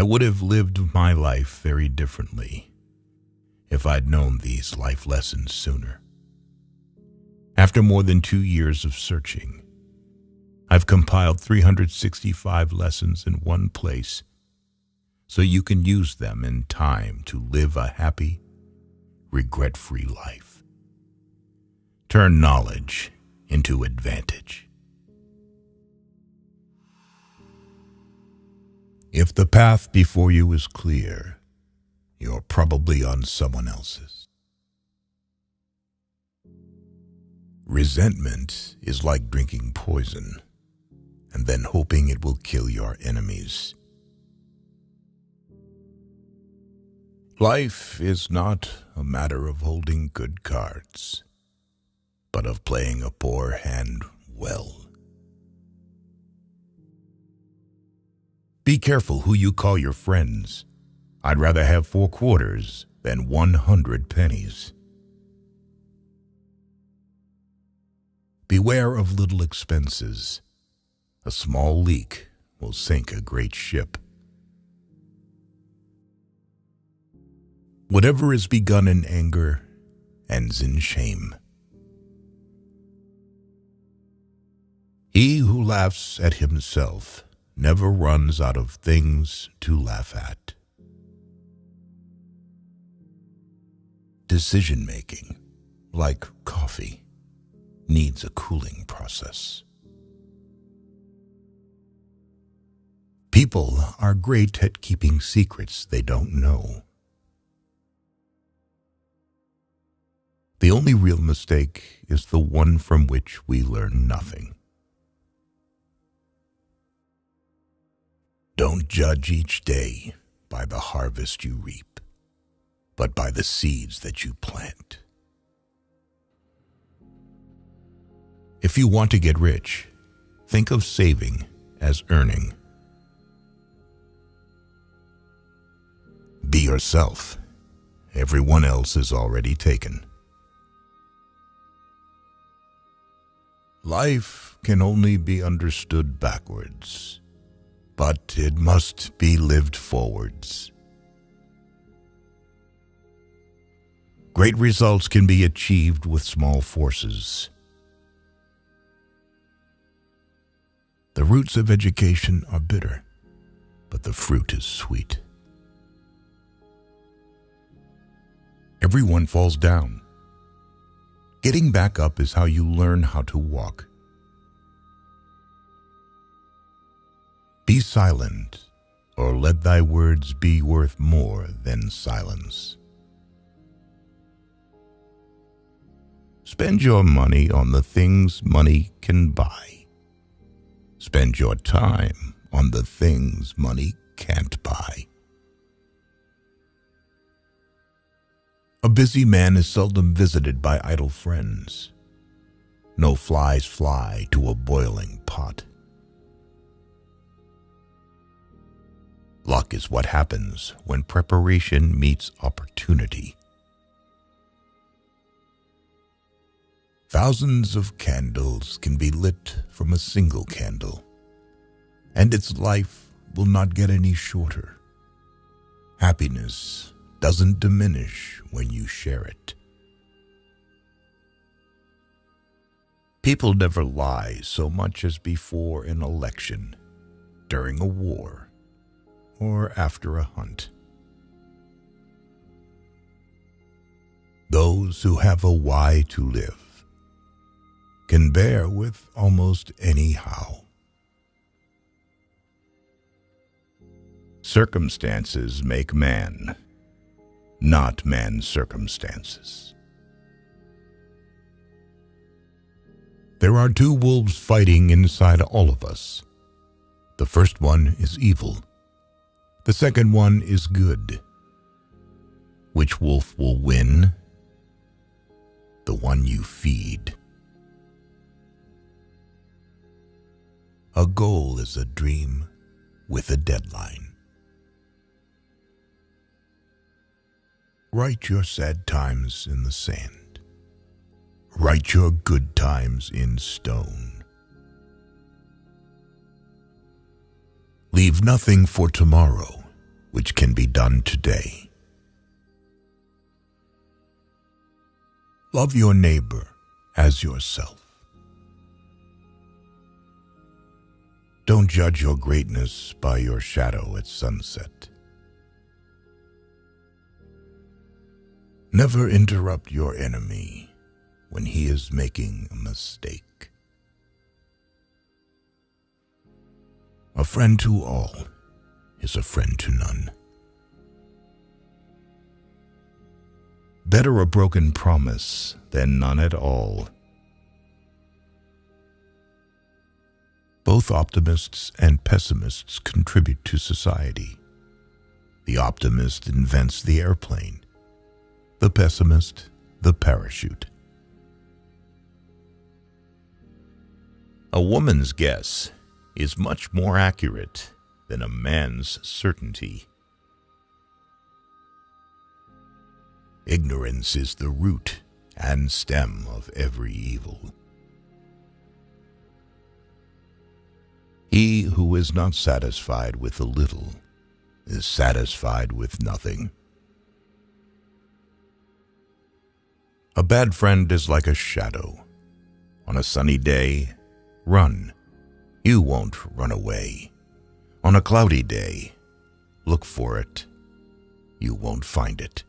would have lived my life very differently if I'd known these life lessons sooner. After more than 2 years of searching, I've compiled 365 lessons in one place so you can use them in time to live a happy, regret-free life. Turn knowledge into advantage. If the path before you is clear, you're probably on someone else's. Resentment is like drinking poison and then hoping it will kill your enemies. Life is not a matter of holding good cards, but of playing a poor hand well. Be careful who you call your friends. I'd rather have 4 quarters than 100 pennies. Beware of little expenses. A small leak will sink a great ship. Whatever is begun in anger ends in shame. He who laughs at himself never runs out of things to laugh at. Decision-making, like coffee, needs a cooling process. People are great at keeping secrets they don't know. The only real mistake is the one from which we learn nothing. Don't judge each day by the harvest you reap, but by the seeds that you plant. If you want to get rich, think of saving as earning. Be yourself. Everyone else is already taken. Life can only be understood backwards, but it must be lived forwards. Great results can be achieved with small forces. The roots of education are bitter, but the fruit is sweet. Everyone falls down. Getting back up is how you learn how to walk. Be silent, or let thy words be worth more than silence. Spend your money on the things money can buy. Spend your time on the things money can't buy. A busy man is seldom visited by idle friends. No flies fly to a boiling pot. Luck is what happens when preparation meets opportunity. Thousands of candles can be lit from a single candle, and its life will not get any shorter. Happiness doesn't diminish when you share it. People never lie so much as before an election, during a war, or after a hunt. Those who have a why to live can bear with almost any how. Circumstances make man, not man's circumstances. There are 2 wolves fighting inside all of us. The first one is evil. The second one is good. Which wolf will win? The one you feed. A goal is a dream with a deadline. Write your sad times in the sand. Write your good times in stone. Leave nothing for tomorrow. which can be done today. Love your neighbor as yourself. Don't judge your greatness by your shadow at sunset. Never interrupt your enemy when he is making a mistake. A friend to all is a friend to none. Better a broken promise than none at all. Both optimists and pessimists contribute to society. The optimist invents the airplane, the pessimist, the parachute. A woman's guess is much more accurate than a man's certainty. Ignorance is the root and stem of every evil. He who is not satisfied with a little is satisfied with nothing. A bad friend is like a shadow. On a sunny day, run. You won't run away. On a cloudy day, look for it. You won't find it.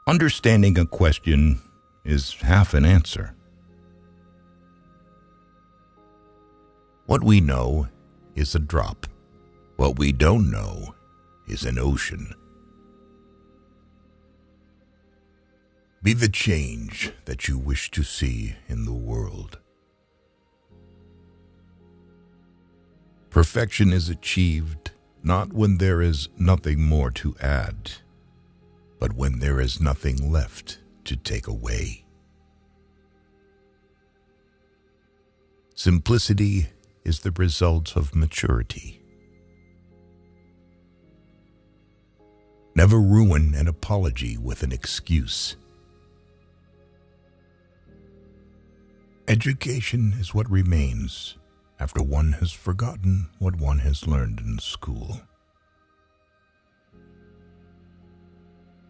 Understanding a question is half an answer. What we know is a drop. What we don't know is an ocean. Be the change that you wish to see in the world. Perfection is achieved not when there is nothing more to add, but when there is nothing left to take away. Simplicity is the result of maturity. Never ruin an apology with an excuse. Education is what remains after one has forgotten what one has learned in school.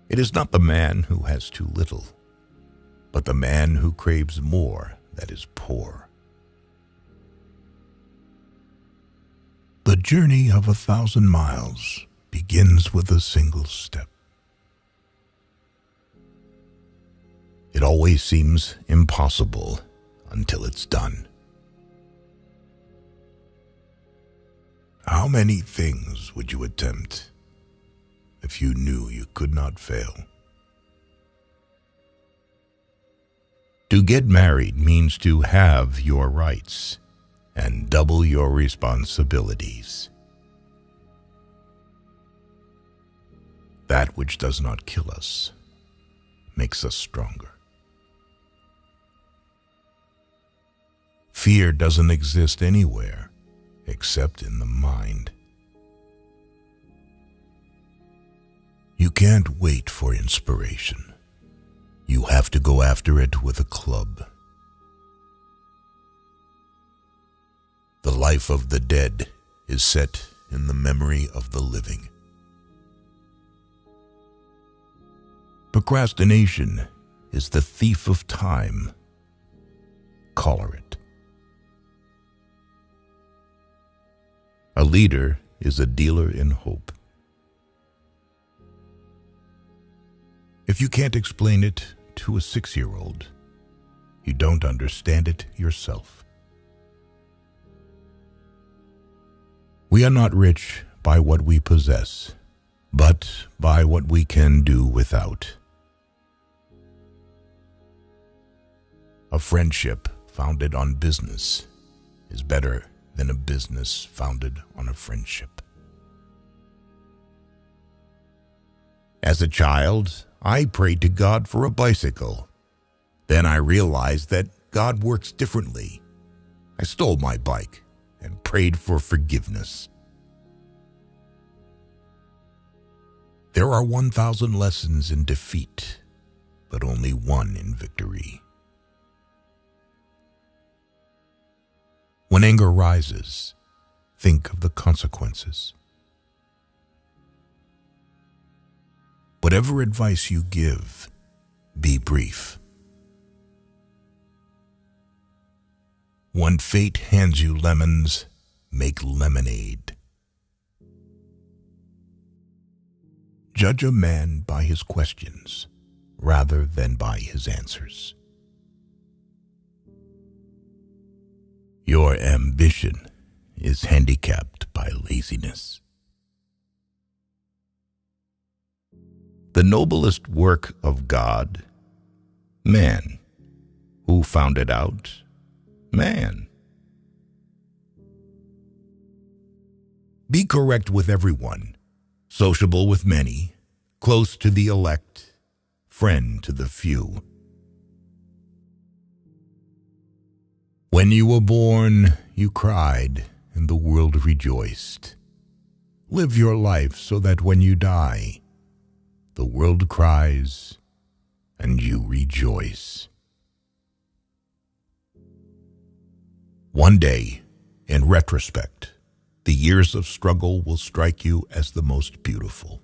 It is not the man who has too little, but the man who craves more that is poor. The journey of 1,000 miles begins with a single step. It always seems impossible until it's done. How many things would you attempt if you knew you could not fail? To get married means to have your rights and double your responsibilities. That which does not kill us makes us stronger. Fear doesn't exist anywhere except in the mind. You can't wait for inspiration. You have to go after it with a club. The life of the dead is set in the memory of the living. Procrastination is the thief of time. Collar it. A leader is a dealer in hope. If you can't explain it to a 6-year-old, you don't understand it yourself. We are not rich by what we possess, but by what we can do without. A friendship founded on business is better than a business founded on a friendship. As a child, I prayed to God for a bicycle. Then I realized that God works differently. I stole my bike and prayed for forgiveness. There are 1,000 lessons in defeat, but only one in victory. When anger rises, think of the consequences. Whatever advice you give, be brief. When fate hands you lemons, make lemonade. Judge a man by his questions rather than by his answers. Your ambition is handicapped by laziness. The noblest work of God, man. Who found it out? Man. Be correct with everyone, sociable with many, close to the elect, friend to the few. When you were born, you cried, and the world rejoiced. Live your life so that when you die, the world cries, and you rejoice. One day, in retrospect, the years of struggle will strike you as the most beautiful.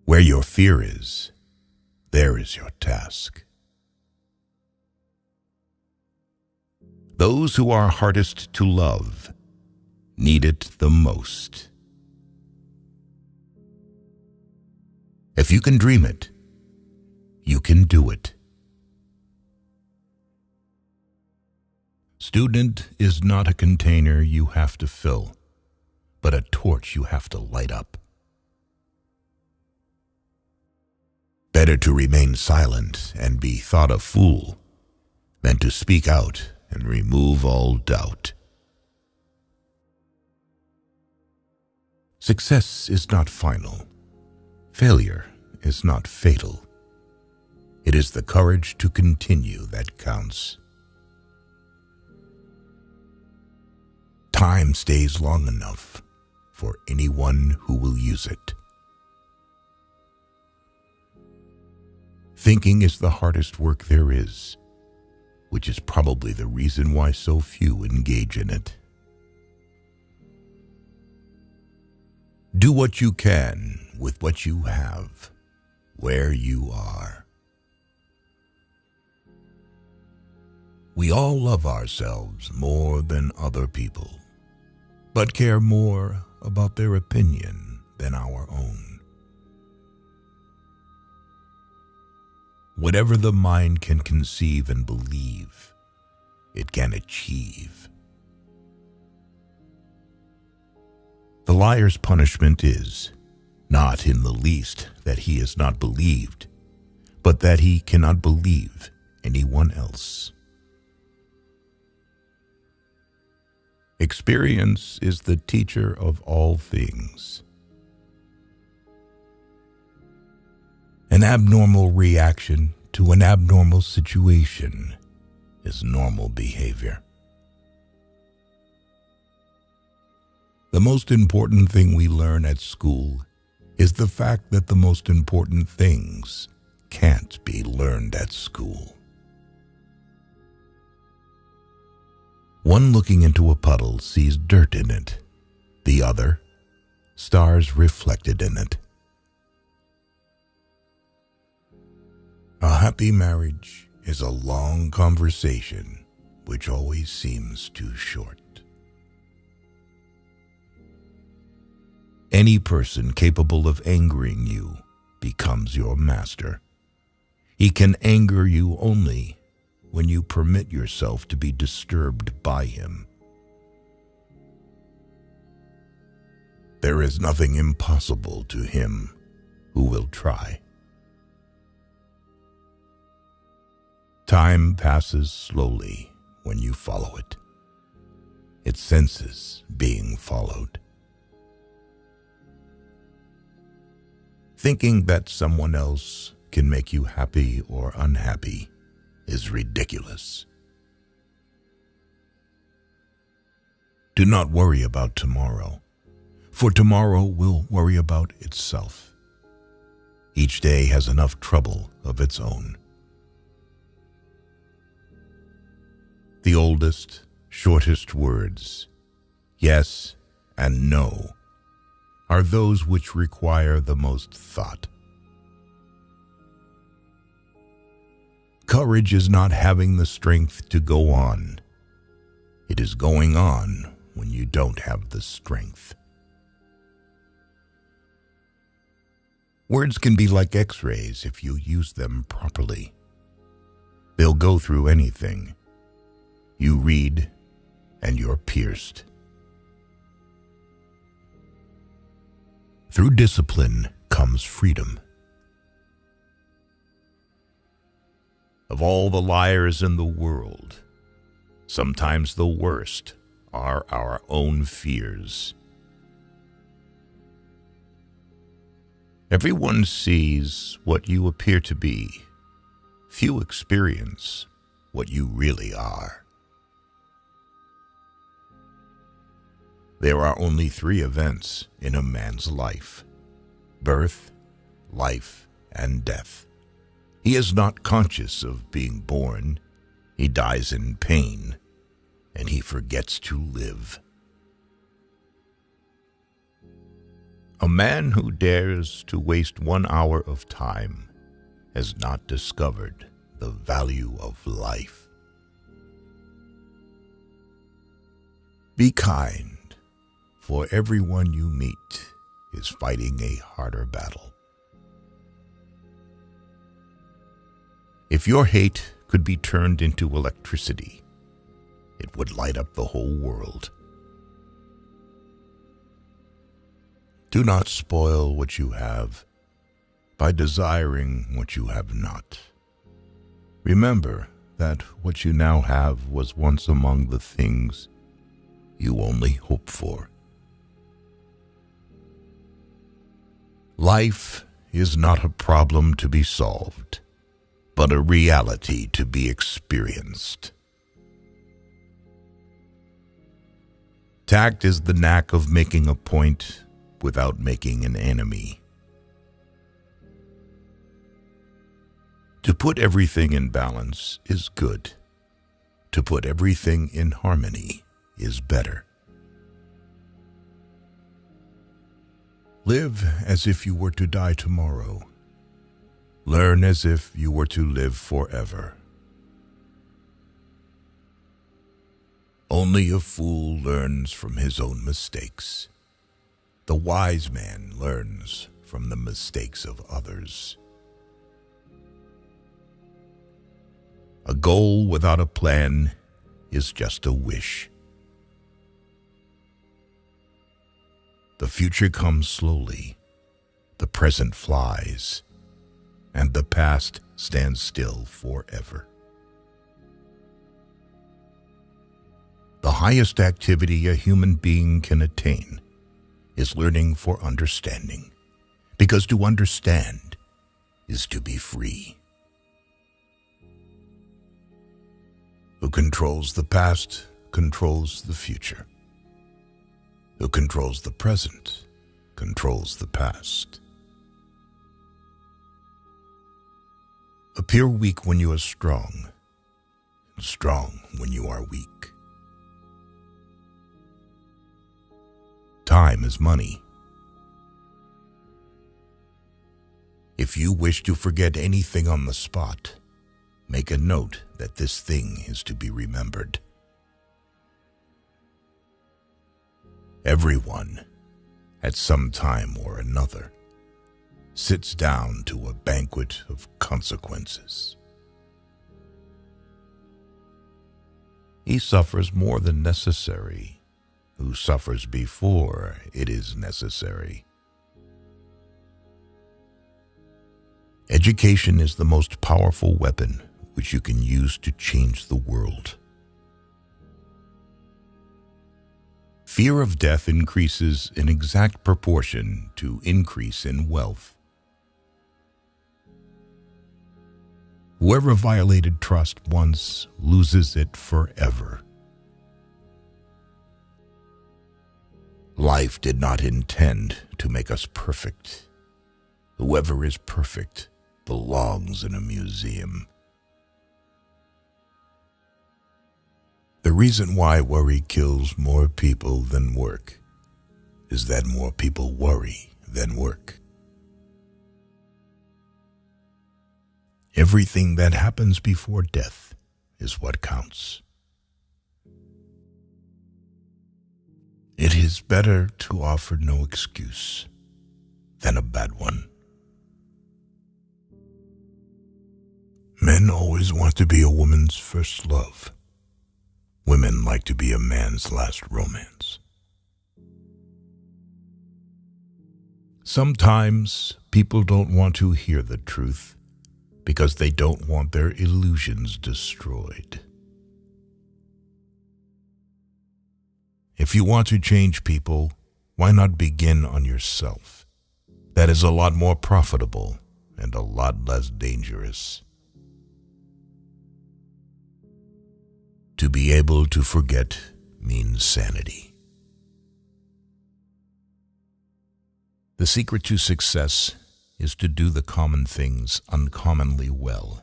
Where your fear is, there is your task. Those who are hardest to love need it the most. If you can dream it, you can do it. Student is not a container you have to fill, but a torch you have to light up. Better to remain silent and be thought a fool than to speak out and remove all doubt. Success is not final. Failure is not fatal. It is the courage to continue that counts. Time stays long enough for anyone who will use it. Thinking is the hardest work there is, which is probably the reason why so few engage in it. Do what you can with what you have, where you are. We all love ourselves more than other people, but care more about their opinion than our own. Whatever the mind can conceive and believe, it can achieve. The liar's punishment is not in the least that he is not believed, but that he cannot believe anyone else. Experience is the teacher of all things. An abnormal reaction to an abnormal situation is normal behavior. The most important thing we learn at school is the fact that the most important things can't be learned at school. One looking into a puddle sees dirt in it, the other, stars reflected in it. A happy marriage is a long conversation which always seems too short. Any person capable of angering you becomes your master. He can anger you only when you permit yourself to be disturbed by him. There is nothing impossible to him who will try. Time passes slowly when you follow it. It senses being followed. Thinking that someone else can make you happy or unhappy is ridiculous. Do not worry about tomorrow, for tomorrow will worry about itself. Each day has enough trouble of its own. The oldest shortest words, yes and no, are those which require the most thought. Courage is not having the strength to go on. It is going on when you don't have the strength. Words can be like X-rays if you use them properly. They'll go through anything. You read, and you're pierced. Through discipline comes freedom. Of all the liars in the world, sometimes the worst are our own fears. Everyone sees what you appear to be. Few experience what you really are. There are only 3 events in a man's life: birth, life, and death. He is not conscious of being born. He dies in pain, and he forgets to live. A man who dares to waste 1 hour of time has not discovered the value of life. Be kind, for everyone you meet is fighting a harder battle. If your hate could be turned into electricity, it would light up the whole world. Do not spoil what you have by desiring what you have not. Remember that what you now have was once among the things you only hope for. Life is not a problem to be solved, but a reality to be experienced. Tact is the knack of making a point without making an enemy. To put everything in balance is good. To put everything in harmony is better. Live as if you were to die tomorrow. Learn as if you were to live forever. Only a fool learns from his own mistakes. The wise man learns from the mistakes of others. A goal without a plan is just a wish. The future comes slowly, the present flies, and the past stands still forever. The highest activity a human being can attain is learning for understanding, because to understand is to be free. Who controls the past controls the future. Who controls the present controls the past. Appear weak when you are strong, and strong when you are weak. Time is money. If you wish to forget anything on the spot, make a note that this thing is to be remembered. Everyone, at some time or another, sits down to a banquet of consequences. He suffers more than necessary, who suffers before it is necessary. Education is the most powerful weapon which you can use to change the world. Fear of death increases in exact proportion to increase in wealth. Whoever violated trust once loses it forever. Life did not intend to make us perfect. Whoever is perfect belongs in a museum. The reason why worry kills more people than work is that more people worry than work. Everything that happens before death is what counts. It is better to offer no excuse than a bad one. Men always want to be a woman's first love. Women like to be a man's last romance. Sometimes people don't want to hear the truth because they don't want their illusions destroyed. If you want to change people, why not begin on yourself? That is a lot more profitable and a lot less dangerous. To be able to forget means sanity. The secret to success is to do the common things uncommonly well.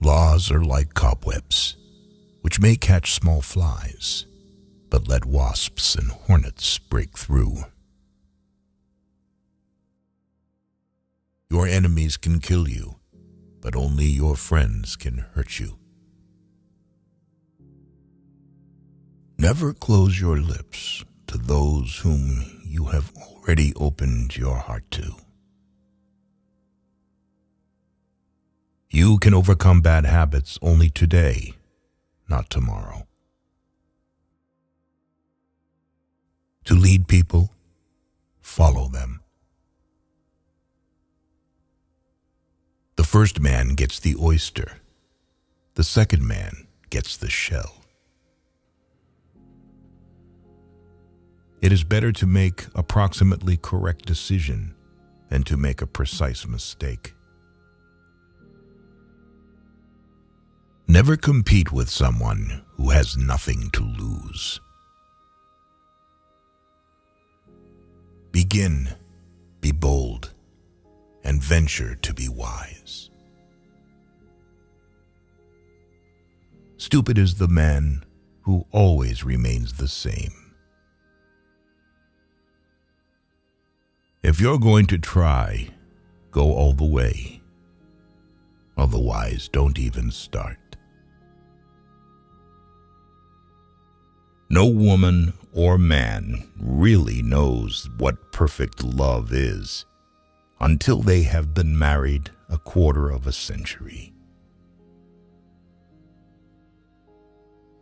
Laws are like cobwebs, which may catch small flies, but let wasps and hornets break through. Your enemies can kill you, but only your friends can hurt you. Never close your lips to those whom you have already opened your heart to. You can overcome bad habits only today, not tomorrow. To lead people, follow them. The first man gets the oyster. The second man gets the shell. It is better to make approximately correct decision than to make a precise mistake. Never compete with someone who has nothing to lose. Begin, be bold, and venture to be wise. Stupid is the man who always remains the same. If you're going to try, go all the way. Otherwise, don't even start. No woman or man really knows what perfect love is until they have been married a quarter of a century.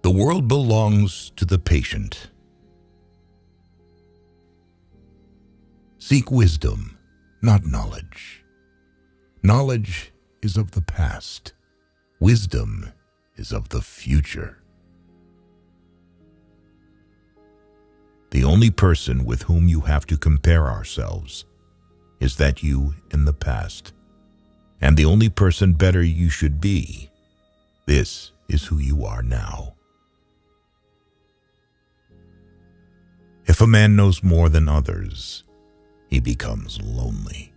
The world belongs to the patient. Seek wisdom, not knowledge. Knowledge is of the past. Wisdom is of the future. The only person with whom you have to compare ourselves is that you in the past. And the only person better you should be, this is who you are now. If a man knows more than others, he becomes lonely.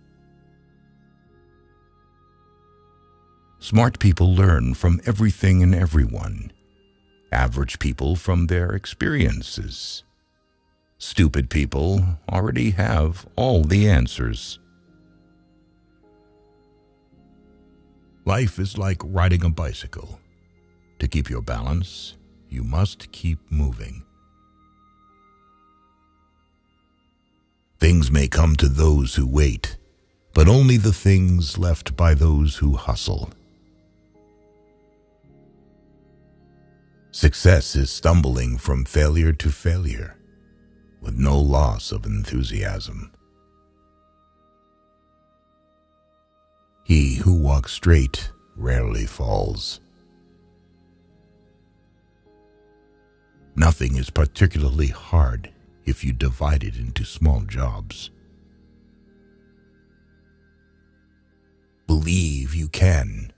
Smart people learn from everything and everyone. Average people from their experiences. Stupid people already have all the answers. Life is like riding a bicycle. To keep your balance, you must keep moving. Things may come to those who wait, but only the things left by those who hustle. Success is stumbling from failure to failure, with no loss of enthusiasm. He who walks straight rarely falls. Nothing is particularly hard if you divide it into small jobs. Believe you can,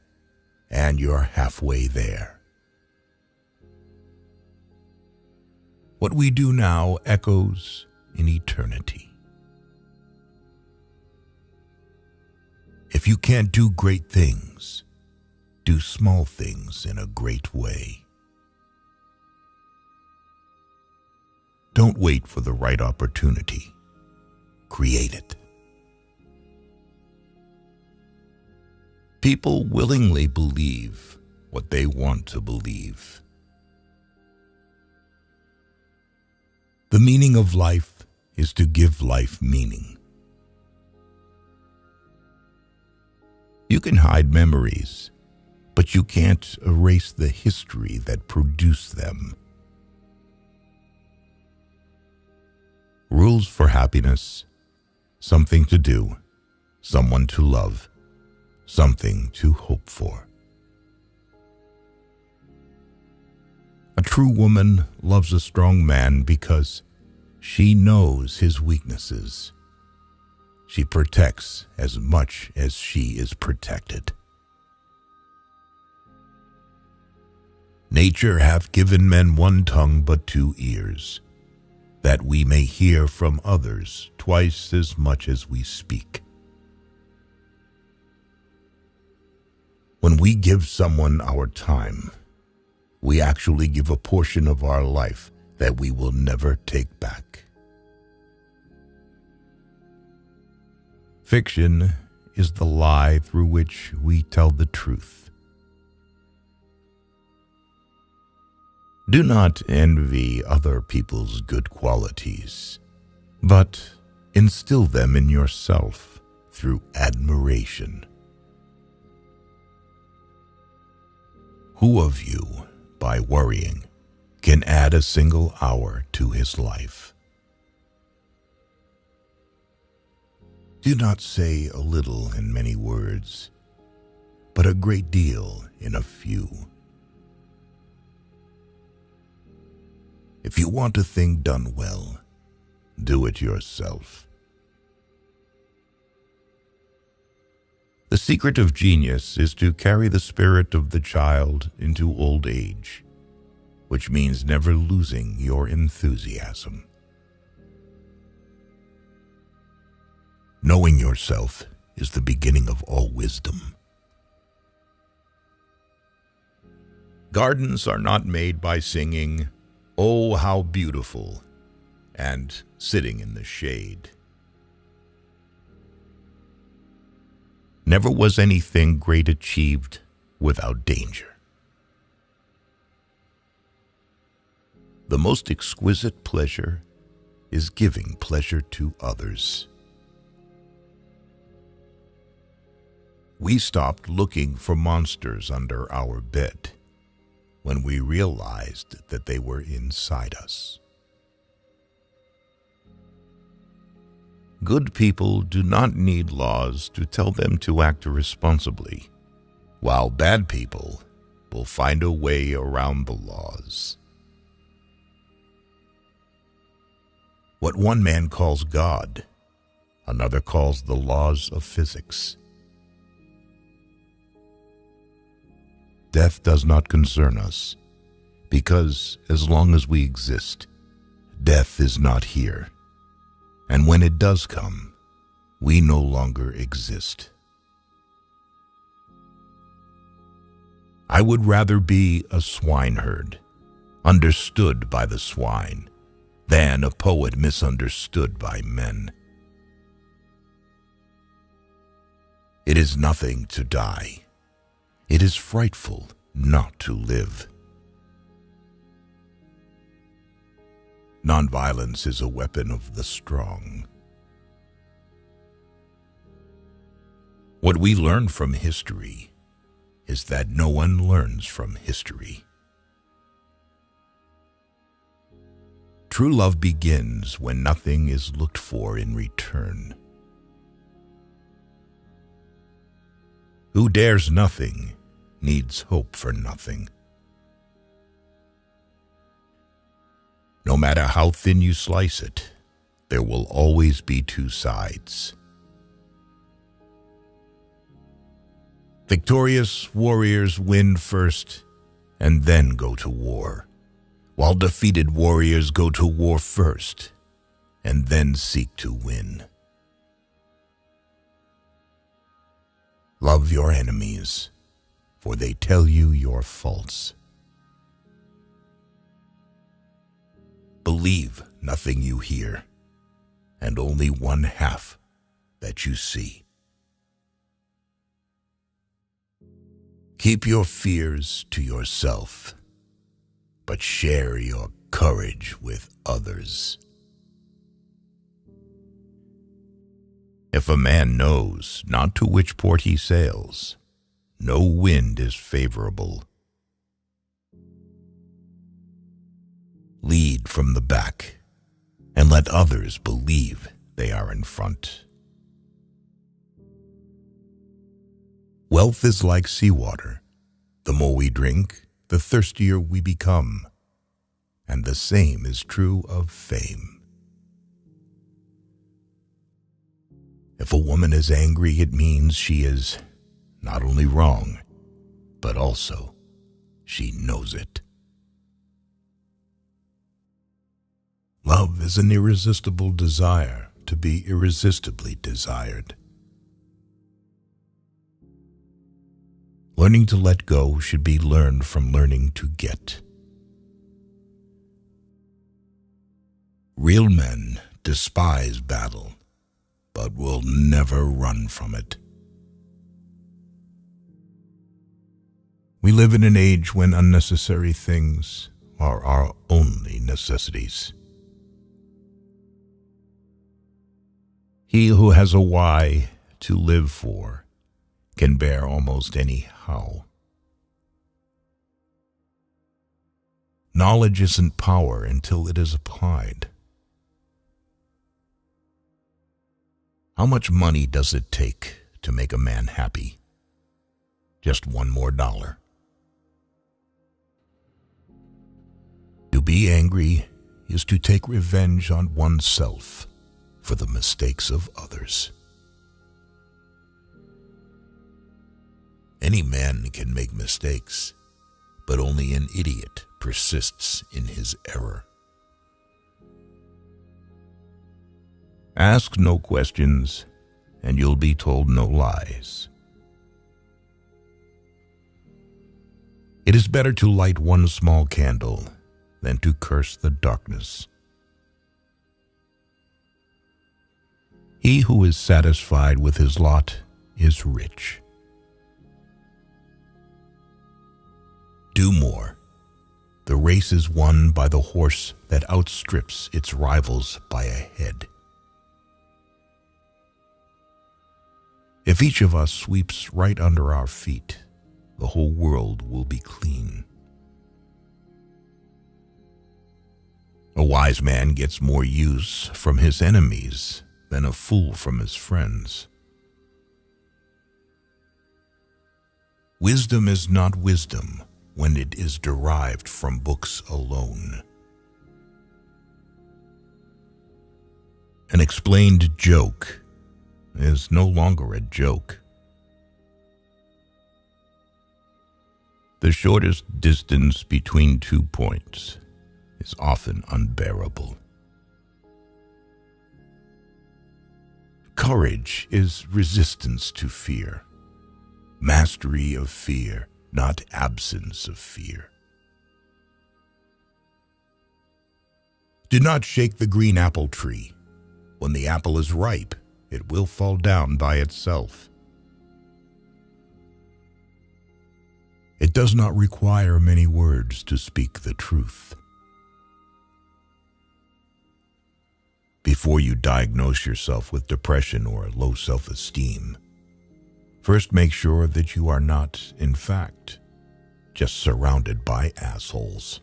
and you're halfway there. What we do now echoes in eternity. If you can't do great things, do small things in a great way. Don't wait for the right opportunity. Create it. People willingly believe what they want to believe. The meaning of life is to give life meaning. You can hide memories, but you can't erase the history that produced them. Rules for happiness: something to do, someone to love, something to hope for. A true woman loves a strong man because she knows his weaknesses. She protects as much as she is protected. Nature hath given men one tongue but two ears, that we may hear from others twice as much as we speak. When we give someone our time, we actually give a portion of our life that we will never take back. Fiction is the lie through which we tell the truth. Do not envy other people's good qualities, but instill them in yourself through admiration. Who of you, by worrying, can add a single hour to his life? Do not say a little in many words, but a great deal in a few. If you want a thing done well, do it yourself. The secret of genius is to carry the spirit of the child into old age, which means never losing your enthusiasm. Knowing yourself is the beginning of all wisdom. Gardens are not made by singing, "Oh, how beautiful," and sitting in the shade. Never was anything great achieved without danger. The most exquisite pleasure is giving pleasure to others. We stopped looking for monsters under our bed when we realized that they were inside us. Good people do not need laws to tell them to act responsibly, while bad people will find a way around the laws. What one man calls God, another calls the laws of physics. Death does not concern us, because as long as we exist, death is not here. And when it does come, we no longer exist. I would rather be a swineherd, understood by the swine, than a poet misunderstood by men. It is nothing to die. It is frightful not to live. Nonviolence is a weapon of the strong. What we learn from history is that no one learns from history. True love begins when nothing is looked for in return. Who dares nothing needs hope for nothing. No matter how thin you slice it, there will always be two sides. Victorious warriors win first and then go to war, while defeated warriors go to war first and then seek to win. Love your enemies, for they tell you you're false. Believe nothing you hear, and only one half that you see. Keep your fears to yourself, but share your courage with others. If a man knows not to which port he sails, no wind is favorable. Lead from the back, and let others believe they are in front. Wealth is like seawater. The more we drink, the thirstier we become. And the same is true of fame. If a woman is angry, it means she is not only wrong, but also she knows it. Love is an irresistible desire to be irresistibly desired. Learning to let go should be learned from learning to get. Real men despise battle, but will never run from it. We live in an age when unnecessary things are our only necessities. He who has a why to live for can bear almost any how. Knowledge isn't power until it is applied. How much money does it take to make a man happy? Just $1 more. To be angry is to take revenge on oneself for the mistakes of others. Any man can make mistakes, but only an idiot persists in his error. Ask no questions, and you'll be told no lies. It is better to light one small candle than to curse the darkness. He who is satisfied with his lot is rich. Do more. The race is won by the horse that outstrips its rivals by a head. If each of us sweeps right under our feet, the whole world will be clean. A wise man gets more use from his enemies than a fool from his friends. Wisdom is not wisdom when it is derived from books alone. An explained joke is no longer a joke. The shortest distance between 2 points is often unbearable. Courage is resistance to fear, mastery of fear, not absence of fear. Do not shake the green apple tree. When the apple is ripe, it will fall down by itself. It does not require many words to speak the truth. Before you diagnose yourself with depression or low self-esteem, first make sure that you are not, in fact, just surrounded by assholes.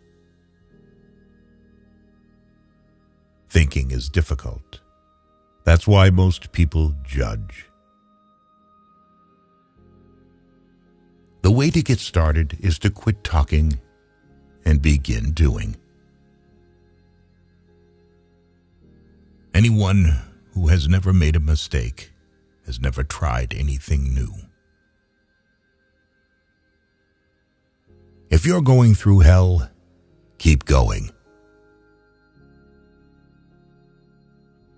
Thinking is difficult. That's why most people judge. The way to get started is to quit talking and begin doing. Anyone who has never made a mistake has never tried anything new. If you're going through hell, keep going.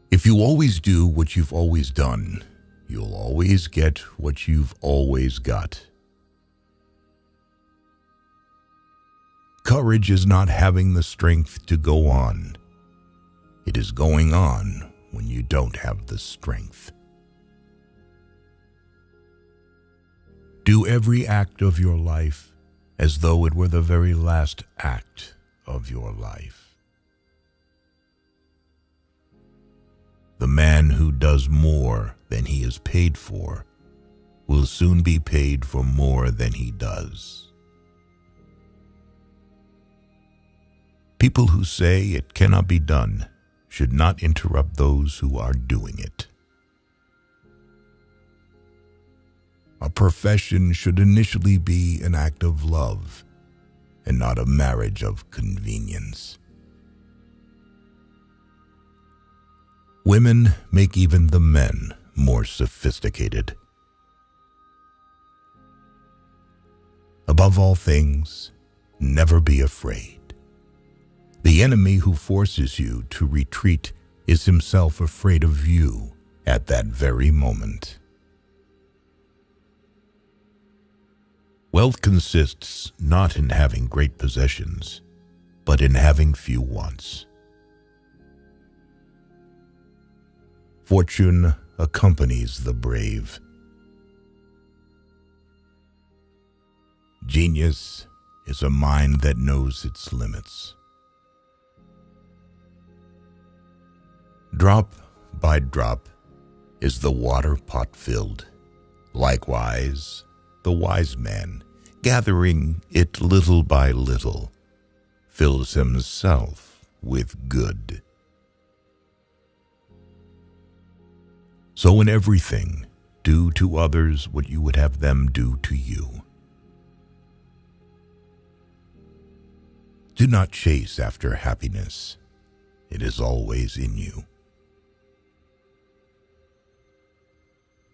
If you always do what you've always done, you'll always get what you've always got. Courage is not having the strength to go on. It is going on when you don't have the strength. Do every act of your life as though it were the very last act of your life. The man who does more than he is paid for will soon be paid for more than he does. People who say it cannot be done should not interrupt those who are doing it. A profession should initially be an act of love and not a marriage of convenience. Women make even the men more sophisticated. Above all things, never be afraid. The enemy who forces you to retreat is himself afraid of you at that very moment. Wealth consists not in having great possessions, but in having few wants. Fortune accompanies the brave. Genius is a mind that knows its limits. Drop by drop is the water pot filled. Likewise, the wise man, gathering it little by little, fills himself with good. So in everything, do to others what you would have them do to you. Do not chase after happiness. It is always in you.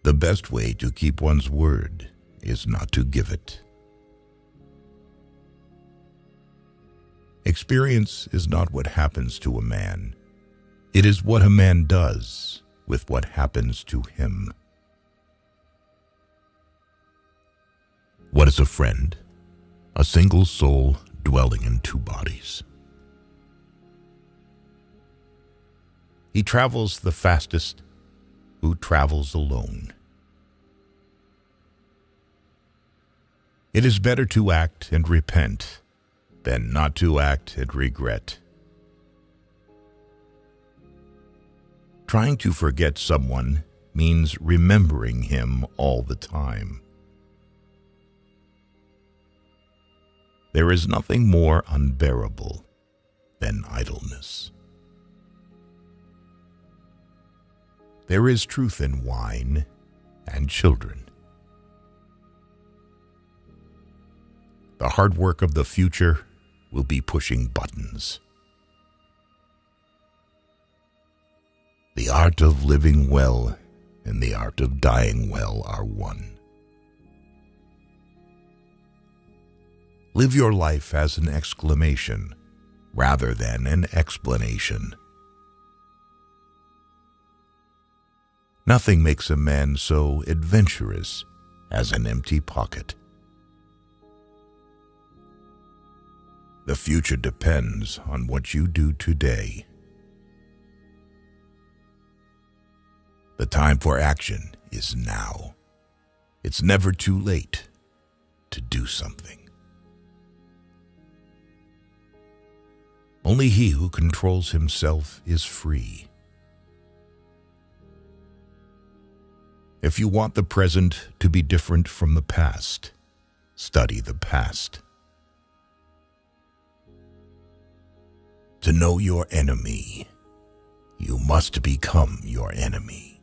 The best way to keep one's word is not to give it. Experience is not what happens to a man. It is what a man does with what happens to him. What is a friend? A single soul dwelling in two bodies. He travels the fastest who travels alone. It is better to act and repent than not to act and regret. Trying to forget someone means remembering him all the time. There is nothing more unbearable than idleness. There is truth in wine and children. The hard work of the future will be pushing buttons. The art of living well and the art of dying well are one. Live your life as an exclamation rather than an explanation. Nothing makes a man so adventurous as an empty pocket. The future depends on what you do today. The time for action is now. It's never too late to do something. Only he who controls himself is free. If you want the present to be different from the past, study the past. To know your enemy, you must become your enemy.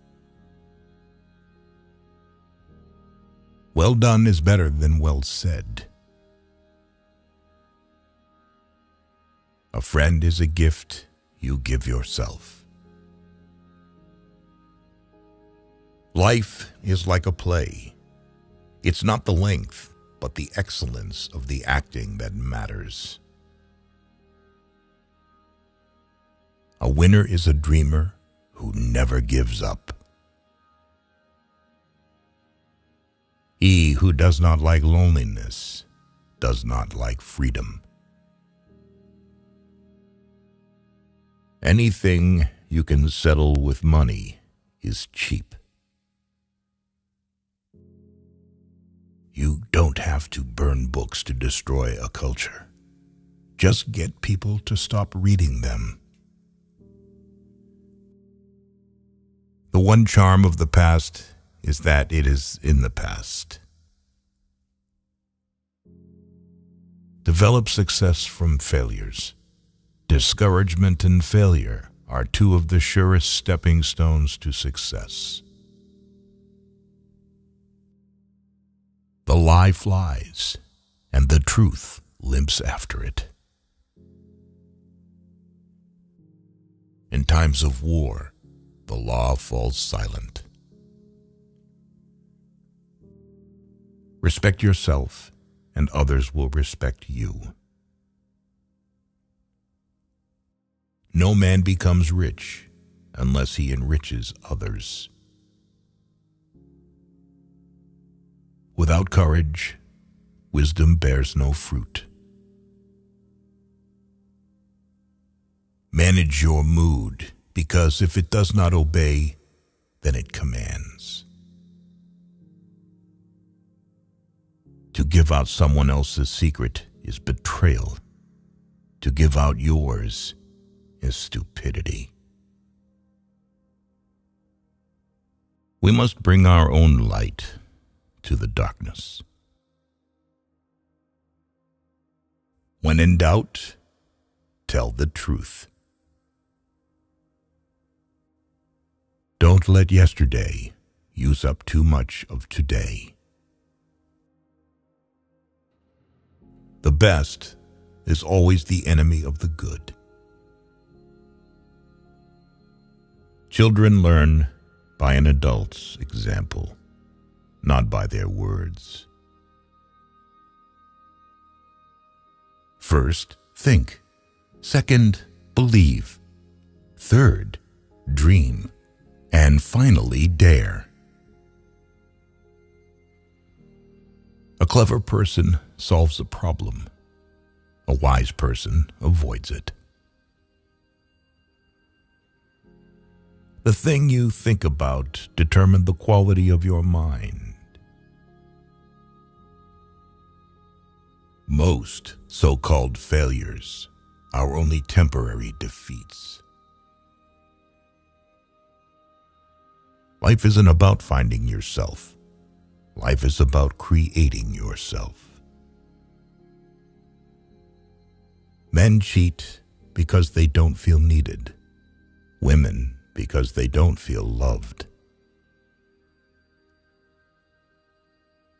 Well done is better than well said. A friend is a gift you give yourself. Life is like a play. It's not the length, but the excellence of the acting that matters. A winner is a dreamer who never gives up. He who does not like loneliness does not like freedom. Anything you can settle with money is cheap. You don't have to burn books to destroy a culture. Just get people to stop reading them. The one charm of the past is that it is in the past. Develop success from failures. Discouragement and failure are two of the surest stepping stones to success. The lie flies, and the truth limps after it. In times of war, the law falls silent. Respect yourself, and others will respect you. No man becomes rich unless he enriches others. Without courage, wisdom bears no fruit. Manage your mood, because if it does not obey, then it commands. To give out someone else's secret is betrayal. To give out yours is stupidity. We must bring our own light to the darkness. When in doubt, tell the truth. Don't let yesterday use up too much of today. The best is always the enemy of the good. Children learn by an adult's example, not by their words. First, think. Second, believe. Third, dream. And finally, dare. A clever person solves a problem. A wise person avoids it. The thing you think about determines the quality of your mind. Most so-called failures are only temporary defeats. Life isn't about finding yourself. Life is about creating yourself. Men cheat because they don't feel needed. Women because they don't feel loved.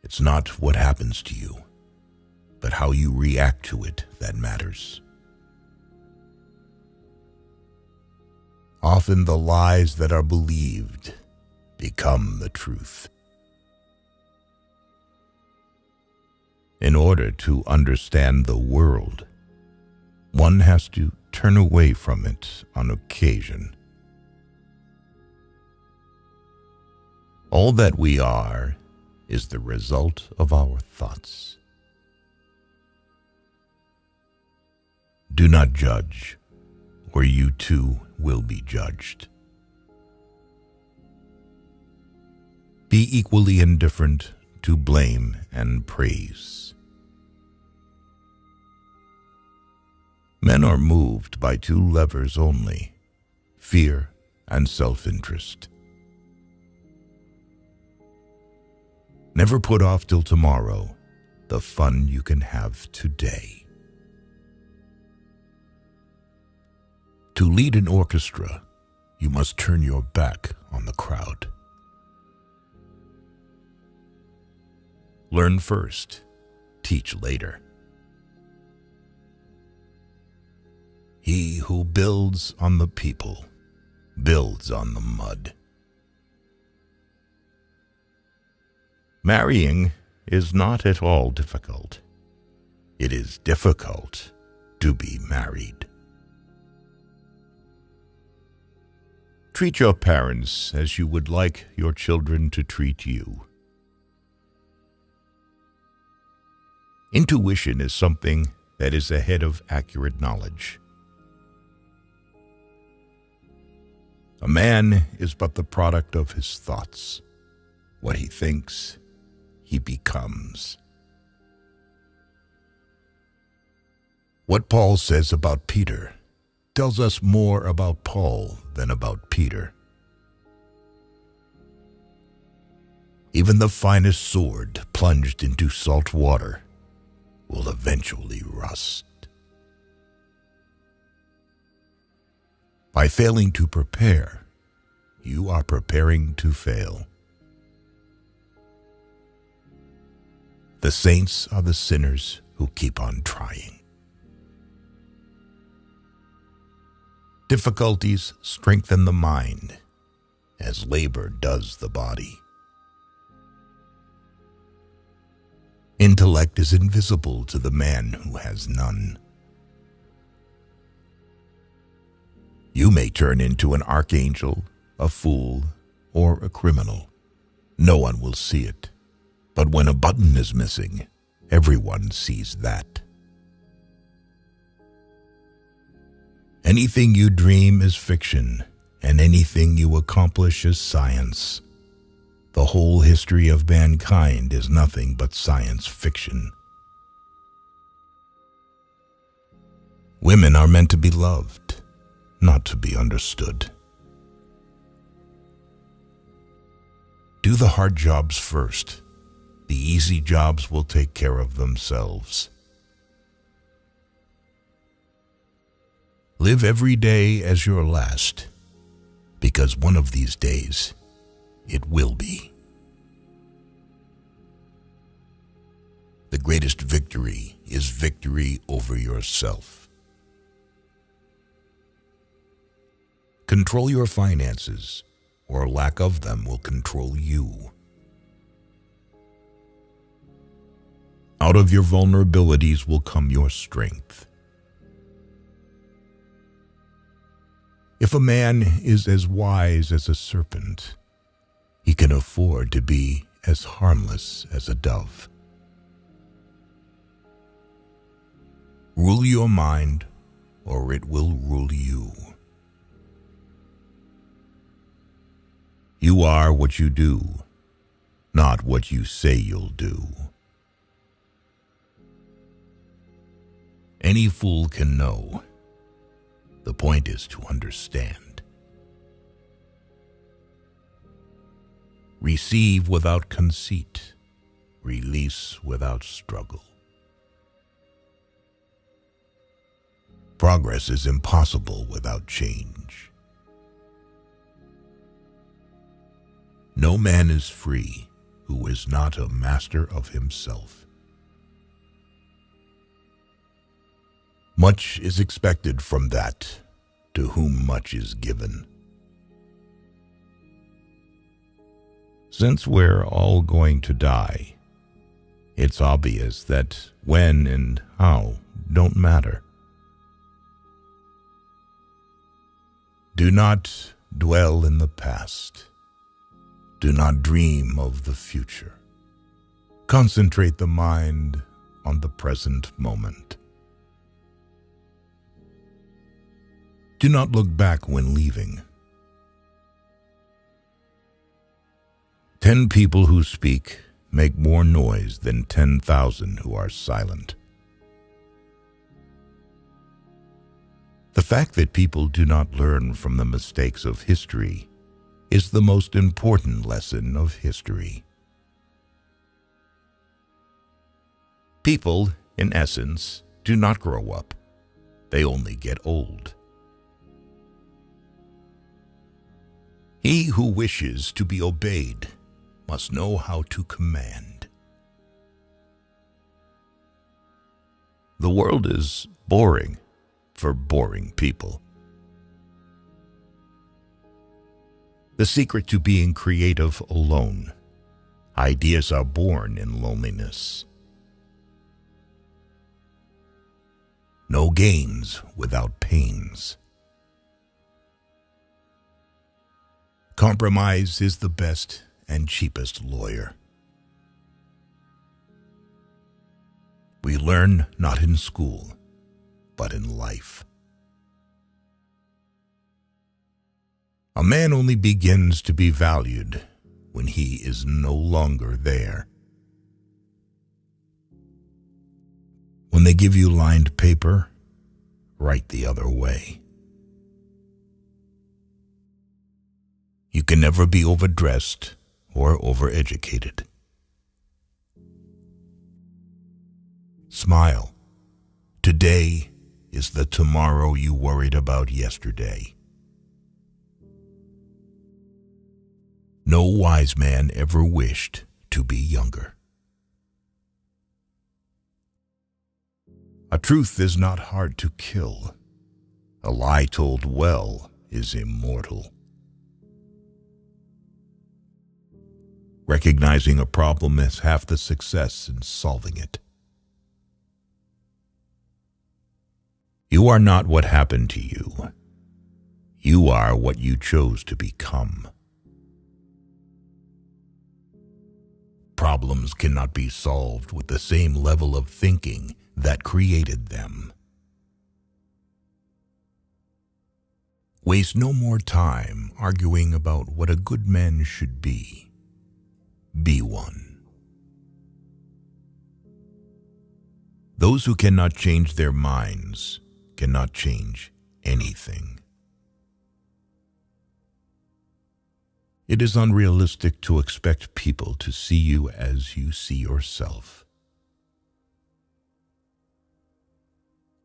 It's not what happens to you, but how you react to it that matters. Often the lies that are believed become the truth. In order to understand the world, one has to turn away from it on occasion. All that we are is the result of our thoughts. Do not judge, or you too will be judged. Be equally indifferent to blame and praise. Men are moved by two levers only, fear and self-interest. Never put off till tomorrow the fun you can have today. To lead an orchestra, you must turn your back on the crowd. Learn first, teach later. He who builds on the people builds on the mud. Marrying is not at all difficult. It is difficult to be married. Treat your parents as you would like your children to treat you. Intuition is something that is ahead of accurate knowledge. A man is but the product of his thoughts. What he thinks, he becomes. What Paul says about Peter tells us more about Paul than about Peter. Even the finest sword plunged into salt water will eventually rust. By failing to prepare, you are preparing to fail. The saints are the sinners who keep on trying. Difficulties strengthen the mind, as labor does the body. Intellect is invisible to the man who has none. You may turn into an archangel, a fool, or a criminal. No one will see it. But when a button is missing, everyone sees that. Anything you dream is fiction, and anything you accomplish is science. The whole history of mankind is nothing but science fiction. Women are meant to be loved, not to be understood. Do the hard jobs first. The easy jobs will take care of themselves. Live every day as your last, because one of these days, it will be. The greatest victory is victory over yourself. Control your finances, or lack of them will control you. Out of your vulnerabilities will come your strength. If a man is as wise as a serpent, he can afford to be as harmless as a dove. Rule your mind, or it will rule you. You are what you do, not what you say you'll do. Any fool can know. The point is to understand. Receive without conceit. Release without struggle. Progress is impossible without change. No man is free who is not a master of himself. Much is expected from that to whom much is given. Since we're all going to die, it's obvious that when and how don't matter. Do not dwell in the past. Do not dream of the future. Concentrate the mind on the present moment. Do not look back when leaving. 10 people who speak make more noise than 10,000 who are silent. The fact that people do not learn from the mistakes of history is the most important lesson of history. People, in essence, do not grow up. They only get old. He who wishes to be obeyed must know how to command. The world is boring for boring people. The secret to being creative alone. Ideas are born in loneliness. No gains without pains. Compromise is the best and cheapest lawyer. We learn not in school, but in life. A man only begins to be valued when he is no longer there. When they give you lined paper, write the other way. You can never be overdressed or overeducated. Smile. Today is the tomorrow you worried about yesterday. No wise man ever wished to be younger. A truth is not hard to kill. A lie told well is immortal. Recognizing a problem is half the success in solving it. You are not what happened to you. You are what you chose to become. Problems cannot be solved with the same level of thinking that created them. Waste no more time arguing about what a good man should be. Be one. Those who cannot change their minds cannot change anything. It is unrealistic to expect people to see you as you see yourself.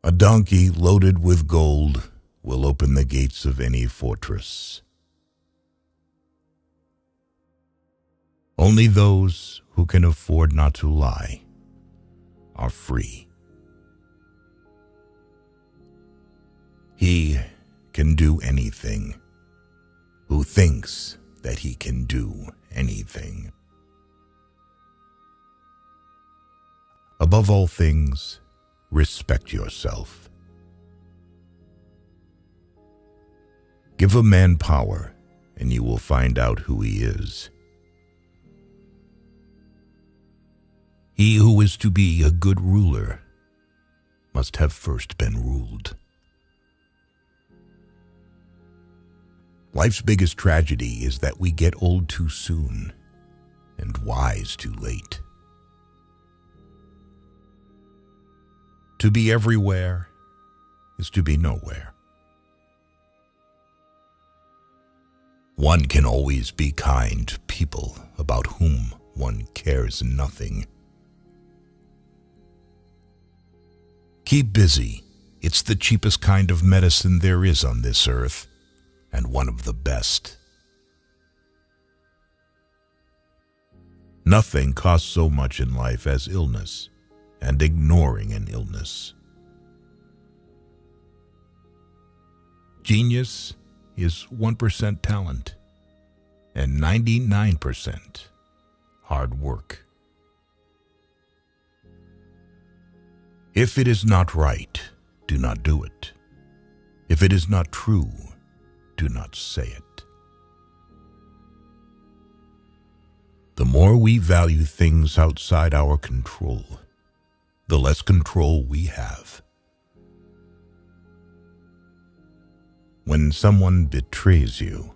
A donkey loaded with gold will open the gates of any fortress. Only those who can afford not to lie are free. He can do anything who thinks that he can do anything. Above all things, respect yourself. Give a man power, and you will find out who he is. He who is to be a good ruler must have first been ruled. Life's biggest tragedy is that we get old too soon and wise too late. To be everywhere is to be nowhere. One can always be kind to people about whom one cares nothing. Keep busy. It's the cheapest kind of medicine there is on this earth, and one of the best. Nothing costs so much in life as illness and ignoring an illness. Genius is 1% talent and 99% hard work. If it is not right, do not do it. If it is not true, do not say it. The more we value things outside our control, the less control we have. When someone betrays you,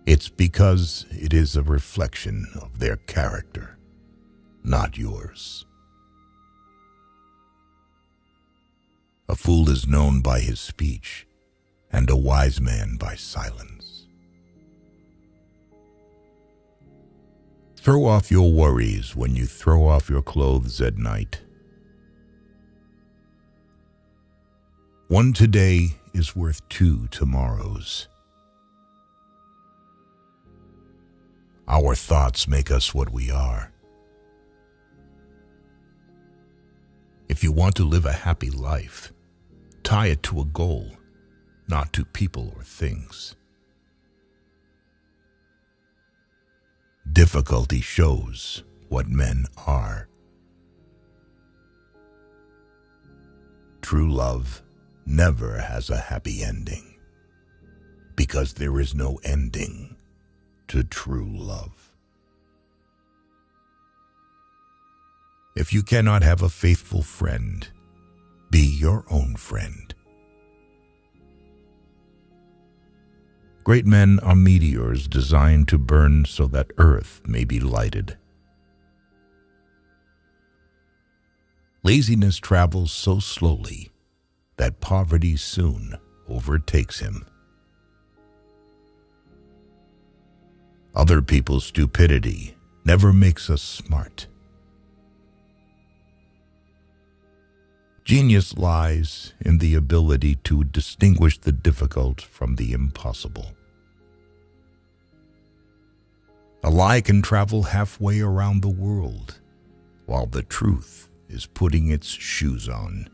it's because it is a reflection of their character, not yours. A fool is known by his speech, and a wise man by silence. Throw off your worries when you throw off your clothes at night. One today is worth 2 tomorrows. Our thoughts make us what we are. If you want to live a happy life, tie it to a goal, not to people or things. Difficulty shows what men are. True love never has a happy ending, because there is no ending to true love. If you cannot have a faithful friend, be your own friend. Great men are meteors designed to burn so that earth may be lighted. Laziness travels so slowly that poverty soon overtakes him. Other people's stupidity never makes us smart. Genius lies in the ability to distinguish the difficult from the impossible. A lie can travel halfway around the world, while the truth is putting its shoes on.